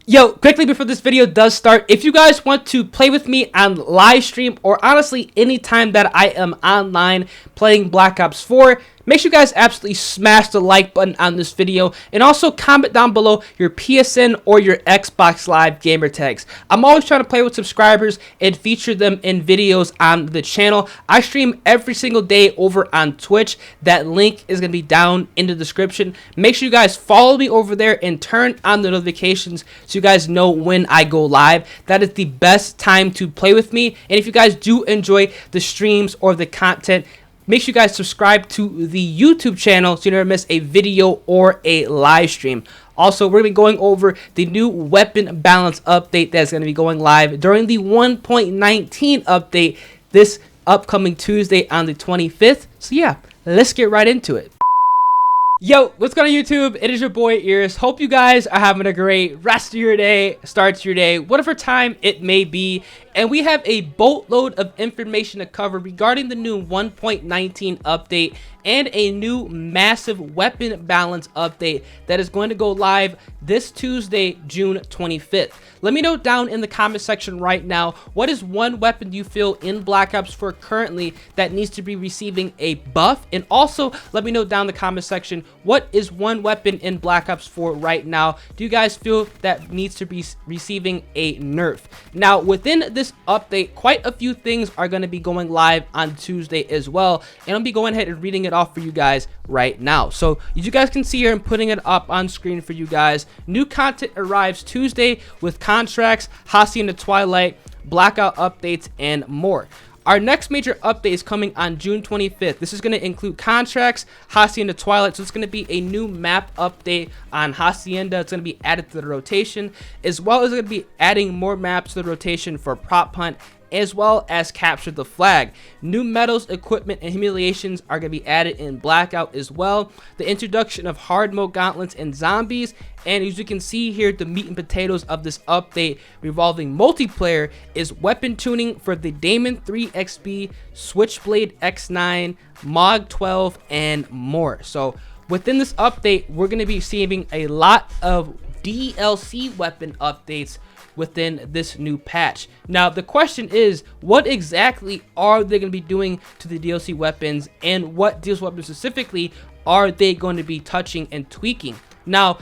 Yo, quickly before this video does start, if you guys want to play with me on live stream or honestly anytime that I am online playing Black Ops 4, make sure you guys absolutely smash the like button on this video and also comment down below your PSN or your Xbox Live gamer tags. I'm always trying to play with subscribers and feature them in videos on the channel. I stream every single day over on Twitch. That link is going to be down in the description. Make sure you guys follow me over there and turn on the notifications so you guys know when I go live. That is the best time to play with me. And if you guys do enjoy the streams or the content, make sure you guys subscribe to the YouTube channel so you never miss a video or a live stream. Also, we're going to be going over the new weapon balance update that's going to be going live during the 1.19 update this upcoming Tuesday on the 25th. So yeah, let's get right into it. Yo, what's going on YouTube? It is your boy Ears. Hope you guys are having a great rest of your day, start to your day, whatever time it may be. And we have a boatload of information to cover regarding the new 1.19 update and a new massive weapon balance update that is going to go live this Tuesday, June 25th. Let me know down in the comment section right now, what is one weapon you feel in Black Ops 4 currently that needs to be receiving a buff? And also, let me know down in the comment section, what is one weapon in Black Ops 4 right now do you guys feel that needs to be receiving a nerf? Now, within this update, quite a few things are going to be going live on Tuesday as well, and I'll be going ahead and reading it off for you guys right now. So as you guys can see here, I'm putting it up on screen for you guys. New content arrives Tuesday with contracts, Hossie in the Twilight, blackout updates, and more. Our next major update is coming on June 25th. This is going to include contracts, Hacienda Twilight, so it's going to be a new map update on Hacienda. It's going to be added to the rotation, as well as going to be adding more maps to the rotation for Prop Hunt, as well as Capture the Flag. New medals, equipment, and humiliations are going to be added in Blackout as well. The introduction of hard mode gauntlets and zombies. And as you can see here, the meat and potatoes of this update revolving multiplayer is weapon tuning for the Damon 3 XP, Switchblade X9, Mog 12, and more. So within this update, we're going to be receiving a lot of DLC weapon updates within this new patch. Now the question is, what exactly are they going to be doing to the DLC weapons, and what DLC weapons specifically are they going to be touching and tweaking? Now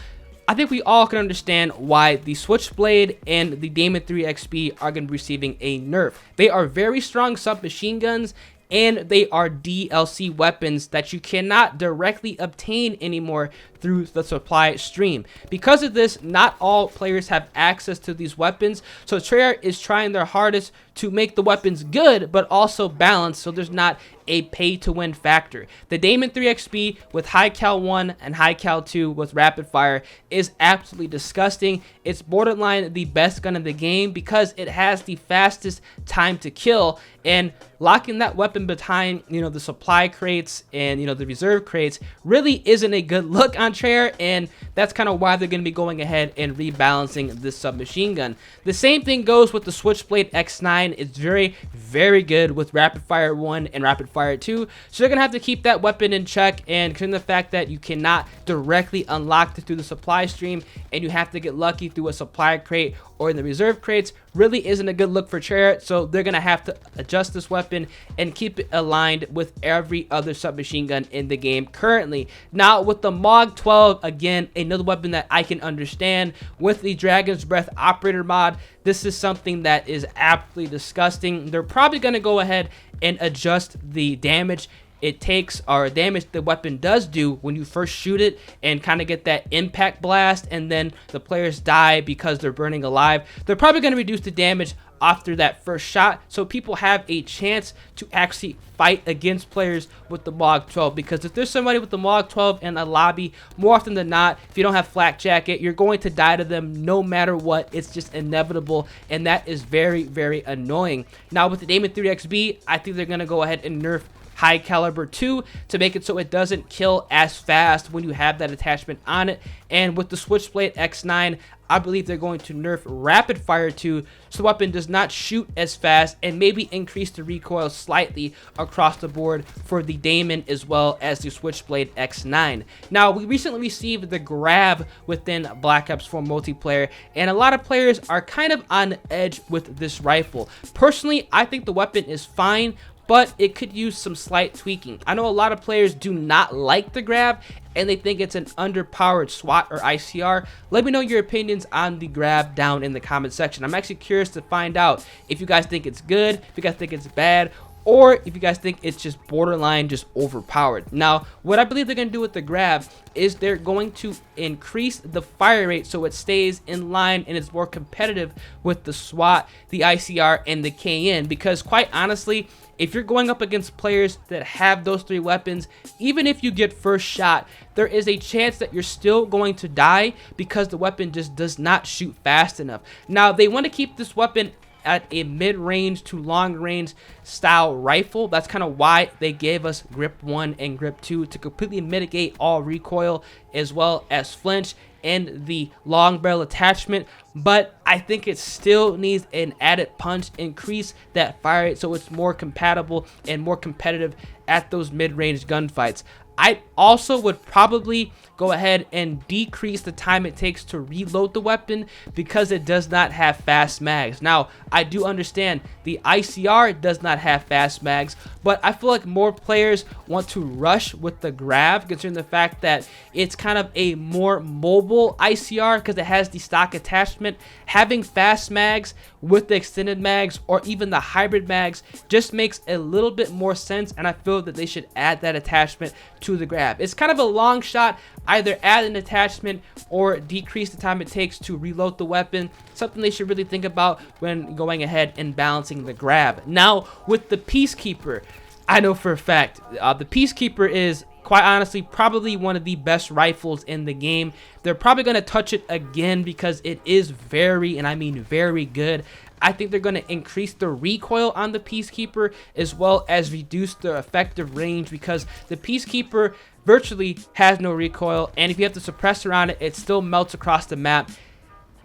I think we all can understand why the Switchblade and the Damon 3 XP are going to be receiving a nerf. They are very strong submachine guns, and they are DLC weapons that you cannot directly obtain anymore through the supply stream. Because of this, not all players have access to these weapons, so Treyarch is trying their hardest to make the weapons good but also balanced, so there's not a pay to win factor. The Damon 3 XP with High Cal 1 and High Cal 2 with rapid fire is absolutely disgusting. It's borderline the best gun in the game because it has the fastest time to kill, and locking that weapon behind, the supply crates and the reserve crates really isn't a good look on Treyarch, and that's kind of why they're going to be going ahead and rebalancing this submachine gun. The same thing goes with the Switchblade X9. It's very, very good with rapid fire 1 and rapid fire 2, so they're going to have to keep that weapon in check, and considering the fact that you cannot directly unlock it through the supply stream and you have to get lucky through a supply crate or in the reserve crates, really isn't a good look for Treyarch, so they're going to have to adjust this weapon and keep it aligned with every other submachine gun in the game currently. Now with the Mog 12, again, another weapon that I can understand. With the Dragon's Breath Operator mod, this is something that is absolutely disgusting. They're probably going to go ahead and adjust the damage it takes, or damage the weapon does do when you first shoot it, and kind of get that impact blast, and then the players die because they're burning alive. They're probably going to reduce the damage after that first shot, so people have a chance to actually fight against players with the Mog 12, because if there's somebody with the Mog 12 in a lobby, more often than not, if you don't have flak jacket, you're going to die to them no matter what. It's just inevitable, and that is very, very annoying. Now with the Damon 3 XB, I think they're going to go ahead and nerf high caliber 2 to make it so it doesn't kill as fast when you have that attachment on it. And with the Switchblade X9, I believe they're going to nerf rapid fire 2 so the weapon does not shoot as fast, and maybe increase the recoil slightly across the board for the Daemon as well as the Switchblade X9. Now, we recently received the Grav within Black Ops 4 multiplayer, and a lot of players are kind of on edge with this rifle. Personally, I think the weapon is fine, but it could use some slight tweaking. I know a lot of players do not like the Grav, and they think it's an underpowered SWAT or ICR. Let me know your opinions on the Grav down in the comment section. I'm actually curious to find out if you guys think it's good, if you guys think it's bad, or if you guys think it's just borderline just overpowered. Now, what I believe they're going to do with the Grav is they're going to increase the fire rate so it stays in line and it's more competitive with the SWAT, the ICR, and the KN, because quite honestly, if you're going up against players that have those 3 weapons, even if you get first shot, there is a chance that you're still going to die because the weapon just does not shoot fast enough. Now, they want to keep this weapon at a mid-range to long-range style rifle. That's kind of why they gave us grip 1 and grip 2 to completely mitigate all recoil as well as flinch and the long barrel attachment. But I think it still needs an added punch, increase that fire rate so it's more compatible and more competitive at those mid-range gunfights. I also would probably go ahead and decrease the time it takes to reload the weapon because it does not have fast mags. Now, I do understand the ICR does not have fast mags, but I feel like more players want to rush with the Grav, considering the fact that it's kind of a more mobile ICR because it has the stock attachment. Having fast mags with the extended mags or even the hybrid mags just makes a little bit more sense, and I feel that they should add that attachment to the Grav. It's kind of a long shot, either add an attachment or decrease the time it takes to reload the weapon. Something they should really think about when going ahead and balancing the Grav. Now, with the Peacekeeper, I know for a fact the Peacekeeper is, quite honestly, probably one of the best rifles in the game. They're probably going to touch it again because it is very, and I mean very good. I think they're going to increase the recoil on the Peacekeeper as well as reduce the effective range, because the Peacekeeper virtually has no recoil, and if you have the suppressor on it, it still melts across the map.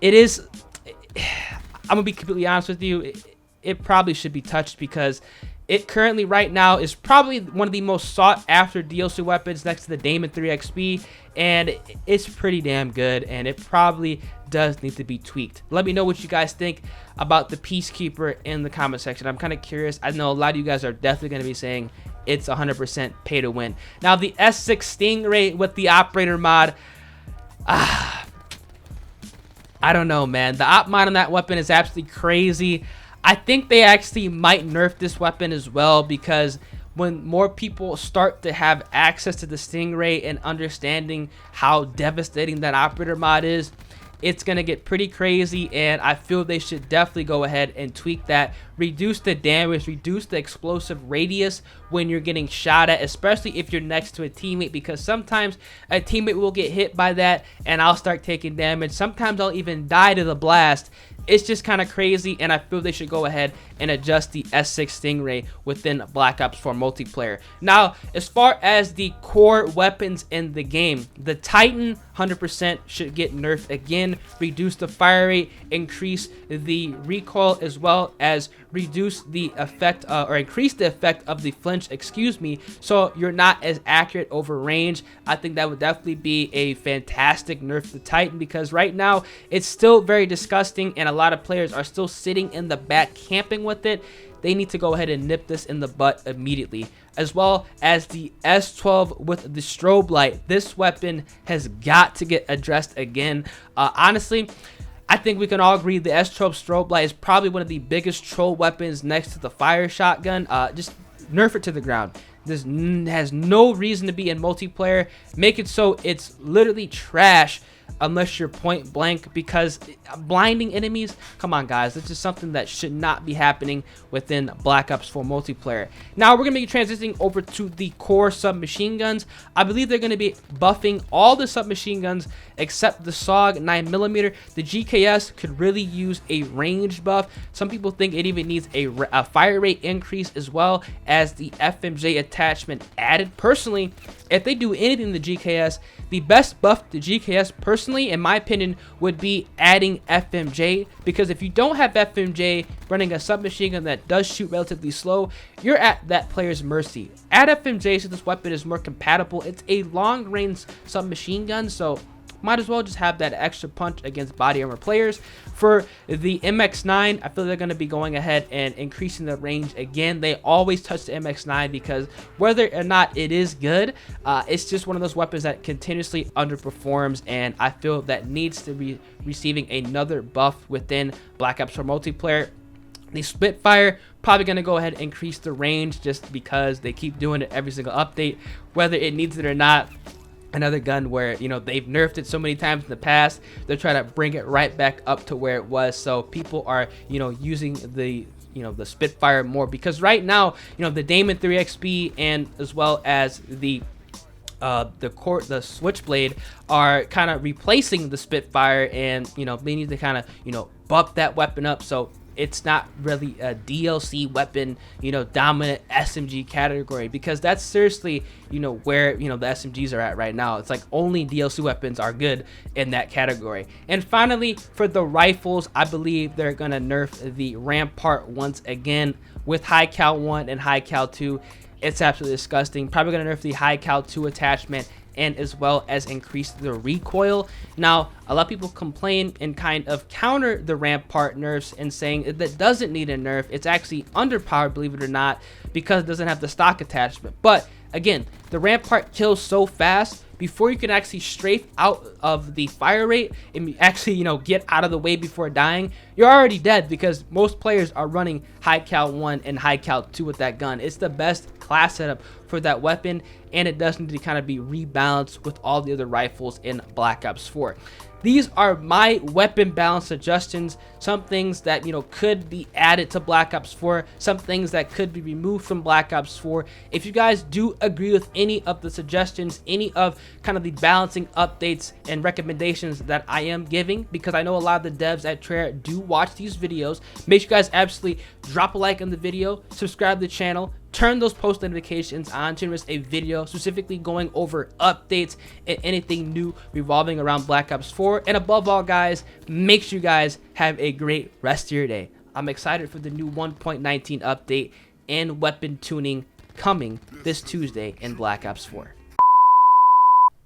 It is, I'm going to be completely honest with you, it probably should be touched because it currently right now is probably one of the most sought after DLC weapons next to the Daemon 3XP, and it's pretty damn good, and it probably does need to be tweaked. Let me know what you guys think about the Peacekeeper in the comment section. I'm kind of curious. I know a lot of you guys are definitely going to be saying it's 100% pay to win. Now, the S6 Stingray with the operator mod, I don't know, man. The op mod on that weapon is absolutely crazy. I think they actually might nerf this weapon as well, because when more people start to have access to the Stingray and understanding how devastating that operator mod is, it's going to get pretty crazy, and I feel they should definitely go ahead and tweak that. Reduce the damage, reduce the explosive radius when you're getting shot at, especially if you're next to a teammate, because sometimes a teammate will get hit by that and I'll start taking damage. Sometimes I'll even die to the blast. It's just kind of crazy, and I feel they should go ahead and adjust the S6 Stingray within Black Ops 4 multiplayer. Now, as far as the core weapons in the game, the Titan 100% should get nerfed again, reduce the fire rate, increase the recoil, as well as reduce the effect or increase the effect of the flinch, so you're not as accurate over range. I think that would definitely be a fantastic nerf to the Titan, because right now it's still very disgusting and a lot of players are still sitting in the back camping with it. They need to go ahead and nip this in the butt immediately. As well as the S12 with the strobe light, this weapon has got to get addressed again. Honestly, I think we can all agree the S12 strobe light is probably one of the biggest troll weapons next to the fire shotgun. Just nerf it to the ground. This has no reason to be in multiplayer. Make it so it's literally trash unless you're point blank, because blinding enemies, come on guys, this is something that should not be happening within Black Ops 4 multiplayer. Now we're going to be transitioning over to the core submachine guns. I believe they're going to be buffing all the submachine guns except the SOG 9mm. The GKS could really use a range buff. Some people think it even needs a fire rate increase, as well as the FMJ attachment added. Personally, if they do anything to the GKS, the best buff to GKS, personally, in my opinion, would be adding FMJ, because if you don't have FMJ running a submachine gun that does shoot relatively slow, you're at that player's mercy. Add FMJ so this weapon is more compatible. It's a long-range submachine gun, so might as well just have that extra punch against body armor players. For the MX9, I feel they're going to be going ahead and increasing the range again. They always touch the MX9 because whether or not it is good, it's just one of those weapons that continuously underperforms, and I feel that needs to be receiving another buff within Black Ops 4 multiplayer. The Spitfire, probably going to go ahead and increase the range just because they keep doing it every single update, whether it needs it or not. Another gun where, you know, they've nerfed it so many times in the past, they're trying to bring it right back up to where it was. So people are, you know, using the, you know, the Spitfire more, because right now, you know, the Damon 3XP and as well as the Switchblade are kind of replacing the Spitfire, and, you know, they need to kind of, you know, bump that weapon up so it's not really a DLC weapon, you know, dominant SMG category, because that's seriously, you know, where, you know, the SMGs are at right now. It's like only DLC weapons are good in that category. And finally, for the rifles, I believe they're gonna nerf the Rampart once again with High Cal 1 and High Cal 2. It's absolutely disgusting. Probably gonna nerf the High Cal 2 attachment, and as well as increase the recoil. Now, a lot of people complain and kind of counter the Rampart nerfs and saying that doesn't need a nerf. It's actually underpowered, believe it or not, because it doesn't have the stock attachment. But again, the Rampart kills so fast, before you can actually strafe out of the fire rate and actually, you know, get out of the way before dying, you're already dead, because most players are running High Cal 1 and High Cal 2 with that gun. It's the best class setup for that weapon, and it does need to kind of be rebalanced with all the other rifles in Black Ops 4. These are my weapon balance suggestions. Some things that, you know, could be added to Black Ops 4, some things that could be removed from Black Ops 4. If you guys do agree with any of the suggestions, any of kind of the balancing updates and recommendations that I am giving, because I know a lot of the devs at Treyarch do watch these videos, make sure you guys absolutely drop a like on the video, subscribe to the channel, turn those post notifications on to miss a video specifically going over updates and anything new revolving around Black Ops 4. And above all, guys, make sure you guys have a great rest of your day. I'm excited for the new 1.19 update and weapon tuning coming this Tuesday in Black Ops 4.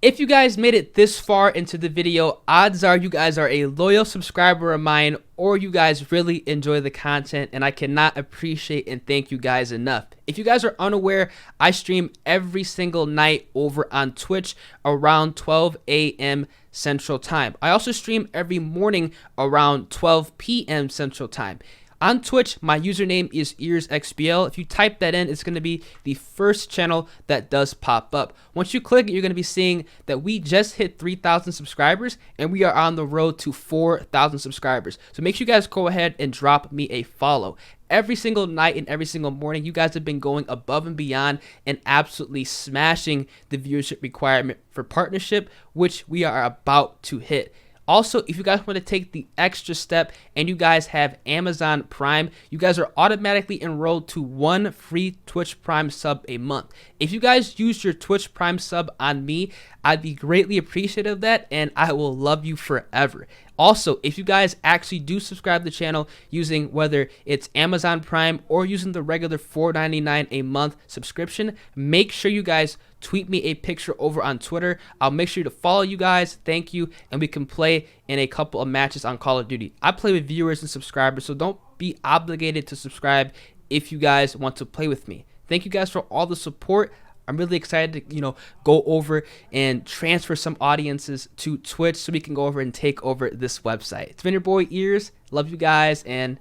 If you guys made it this far into the video, odds are you guys are a loyal subscriber of mine, or you guys really enjoy the content, and I cannot appreciate and thank you guys enough. If you guys are unaware, I stream every single night over on Twitch around 12 a.m. Central Time. I also stream every morning around 12 p.m. Central Time. On Twitch, my username is EarsXBL. If you type that in, it's going to be the first channel that does pop up. Once you click it, you're going to be seeing that we just hit 3,000 subscribers, and we are on the road to 4,000 subscribers. So make sure you guys go ahead and drop me a follow. Every single night and every single morning, you guys have been going above and beyond and absolutely smashing the viewership requirement for partnership, which we are about to hit. Also, if you guys want to take the extra step and you guys have Amazon Prime, you guys are automatically enrolled to one free Twitch Prime sub a month. If you guys use your Twitch Prime sub on me, I'd be greatly appreciative of that, and I will love you forever. Also, if you guys actually do subscribe to the channel using whether it's Amazon Prime or using the regular $4.99 a month subscription, make sure you guys tweet me a picture over on Twitter. I'll make sure to follow you guys. Thank you. And we can play in a couple of matches on Call of Duty. I play with viewers and subscribers, so don't be obligated to subscribe if you guys want to play with me. Thank you guys for all the support. I'm really excited to, go over and transfer some audiences to Twitch so we can go over and take over this website. It's been your boy Ears. Love you guys, and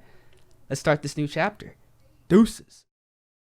let's start this new chapter. Deuces.